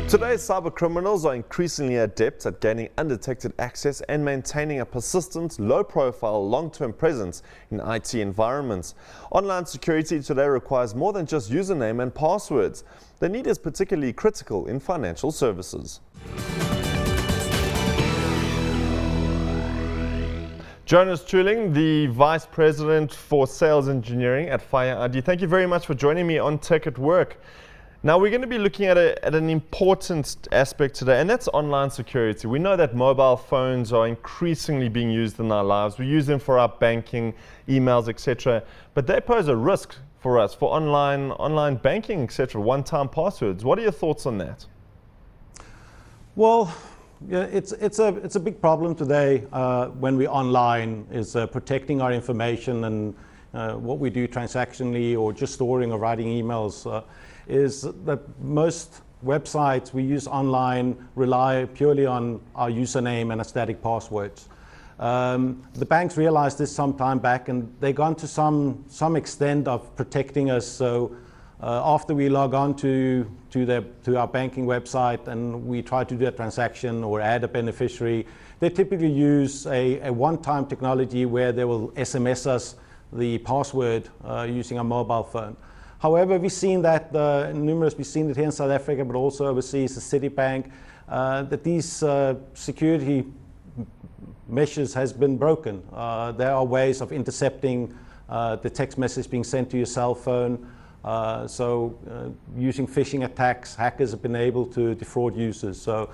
Today's cyber criminals are increasingly adept at gaining undetected access and maintaining a persistent, low-profile, long-term presence in IT environments. Online security today requires more than just username and passwords. The need is particularly critical in financial services. Jonas CNBC, the Vice President for Sales Engineering at FireID. Thank you very much for joining me on Tech at Work. Now, we're going to be looking at an important aspect today, and that's online security. We know that mobile phones are increasingly being used in our lives. We use them for our banking, emails, etc. But they pose a risk for us, for online banking, etc., one-time passwords. What are your thoughts on that? Well, yeah, it's a big problem today when we're online, is protecting our information and what we do transactionally or just storing or writing emails. Is that most websites we use online rely purely on our username and a static passwords. The banks realized this some time back, and they gone to some extent of protecting us. So after we log on to our banking website and we try to do a transaction or add a beneficiary, they typically use a one-time technology where they will SMS us the password using a mobile phone. However, we've seen that we've seen it here in South Africa, but also overseas, the Citibank, that these security measures has been broken. There are ways of intercepting the text message being sent to your cell phone. Using phishing attacks, hackers have been able to defraud users. So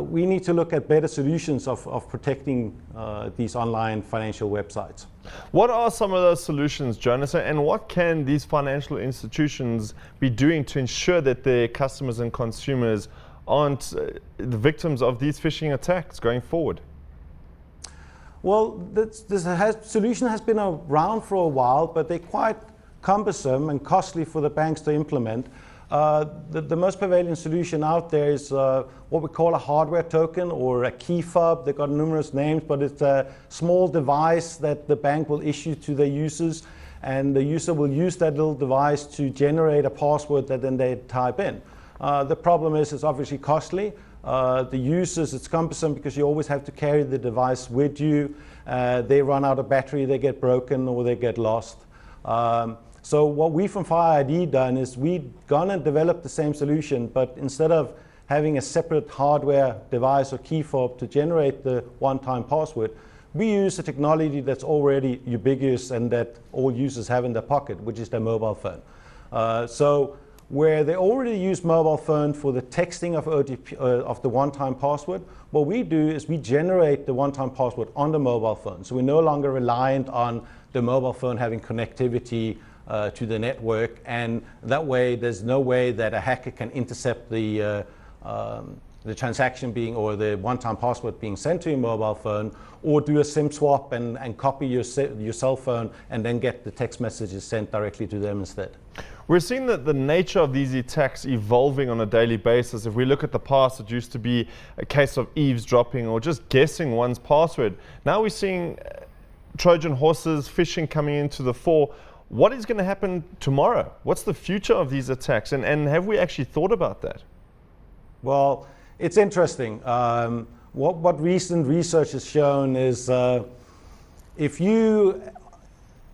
we need to look at better solutions of protecting these online financial websites. What are some of those solutions, Jonas, and what can these financial institutions be doing to ensure that their customers and consumers aren't the victims of these phishing attacks going forward? Well, this solution has been around for a while, but they're quite cumbersome and costly for the banks to implement. The most prevalent solution out there is what we call a hardware token or a key fob. They've got numerous names, but it's a small device that the bank will issue to their users, and the user will use that little device to generate a password that then they type in. The problem is it's obviously costly. The users, it's cumbersome because you always have to carry the device with you. They run out of battery, they get broken, or they get lost. So what we from FireID done is we've gone and developed the same solution, but instead of having a separate hardware device or key fob to generate the one-time password, we use a technology that's already ubiquitous and that all users have in their pocket, which is their mobile phone. So where they already use mobile phone for the texting of OTP, of the one-time password, what we do is we generate the one-time password on the mobile phone. So we're no longer reliant on the mobile phone having connectivity to the network, and that way there's no way that a hacker can intercept the transaction being, or the one-time password being sent to your mobile phone, or do a SIM swap and copy your cell phone and then get the text messages sent directly to them instead. We're seeing that the nature of these attacks evolving on a daily basis. If we look at the past, it used to be a case of eavesdropping or just guessing one's password. Now we're seeing Trojan horses, phishing coming into the fore. What is going to happen tomorrow? What's the future of these attacks? And have we actually thought about that? Well, it's interesting. What recent research has shown is if you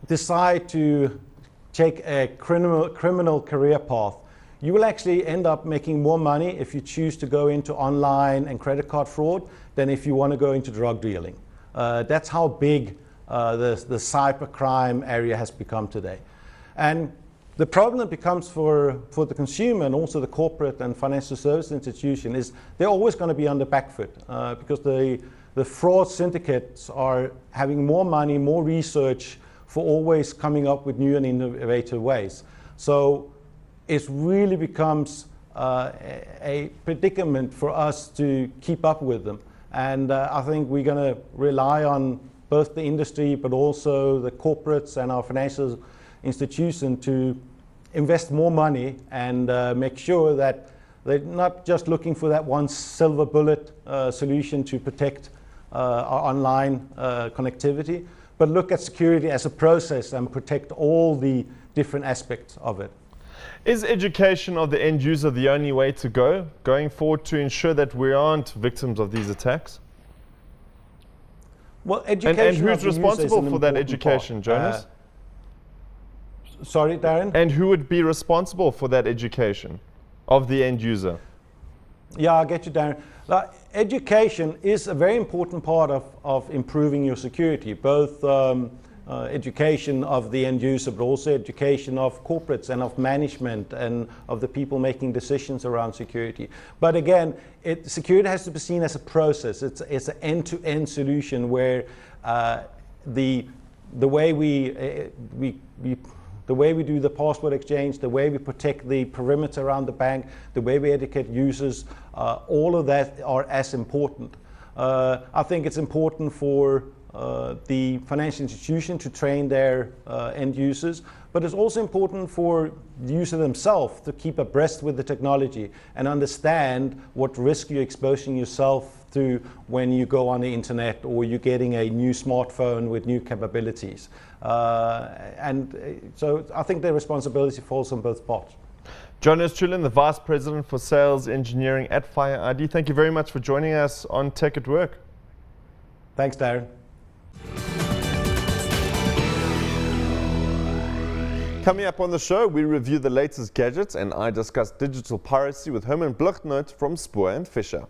decide to take a criminal career path, you will actually end up making more money if you choose to go into online and credit card fraud than if you want to go into drug dealing. That's how big the cybercrime area has become today. And the problem that becomes for the consumer and also the corporate and financial service institution is they're always going to be on the back foot because the fraud syndicates are having more money, more research for always coming up with new and innovative ways. So it really becomes a predicament for us to keep up with them. And I think we're going to rely on both the industry, but also the corporates and our financial institution to invest more money and make sure that they're not just looking for that one silver bullet solution to protect our online connectivity, but look at security as a process and protect all the different aspects of it. Is education of the end user the only way to go going forward to ensure that we aren't victims of these attacks? Well, education and who's responsible for that education, part. Jonas? Sorry, Darren? And who would be responsible for that education of the end user? Yeah, I get you, Darren. Education is a very important part of improving your security, both education of the end user, but also education of corporates and of management and of the people making decisions around security. But again, security has to be seen as a process. It's an end-to-end solution where the way we do the password exchange, the way we protect the perimeter around the bank, the way we educate users, all of that are as important. I think it's important for the financial institution to train their end users, but it's also important for the user themselves to keep abreast with the technology and understand what risk you're exposing yourself to when you go on the internet or you're getting a new smartphone with new capabilities. So I think the responsibility falls on both parts. Jonas CNBC, the Vice President for Sales Engineering at FireID. Thank you very much for joining us on Tech at Work. Thanks, Darren. Coming up on the show, we review the latest gadgets and I discuss digital piracy with Herman Bluchtnoot from Spoor & Fisher.